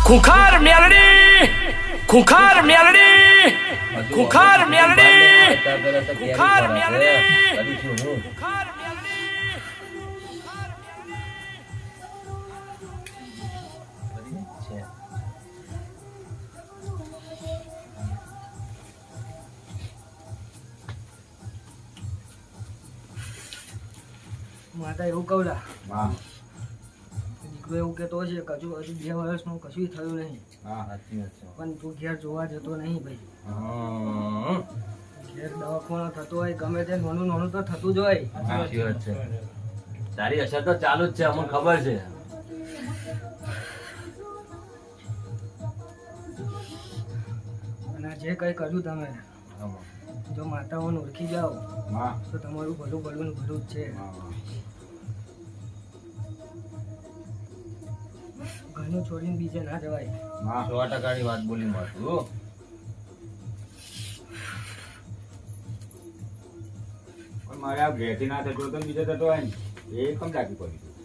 ખૂંખાર મેલડી ખૂંખાર મેલડી ખૂંખાર મેલડી ખૂંખાર મેલડી ખૂંખાર મેલડી માતા એવું કહું દીકરો એવું કહેતો છે કે હજુ 2 વર્ષનું કશું થયું નહીં. પણ તું ઘેર જોવા જતો નહીં ભાઈ. ઘેર દવાખાનો થતો હોય ગમે તે નાનું નાનું તો થતું જ હોય. સાચી વાત છે. તારી અસર તો ચાલુ જ છે, અમને ખબર છે. અને જે કઈ કર્યું તમે જો માતાઓને ઓળખી જાઓ તો તમારું ભલું ભલું ભલું જ છે. ઘરનું છોડીને બીજે ના જવાય. 100% વાત બોલી મારું. મારે આ ઘેરથી ના થતો તો બીજો થતો હોય ને એ કમ ડાકી પડી ગયું.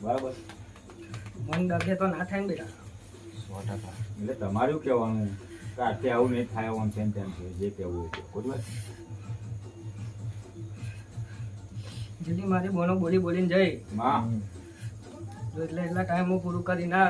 બરાબર. મન ડગે તો ના થાય ને બેટા. 100%. એટલે તમારું કહેવાનું કે આથી આવું નહીં થાય આવું તેમ તેમ છે જે કહેવું હોય તે ખોટું વાત. જેથી મારી બોનો બોલી બોલીને જઈ માં જો એટલા ટાઈમ હું પૂરું કરી ના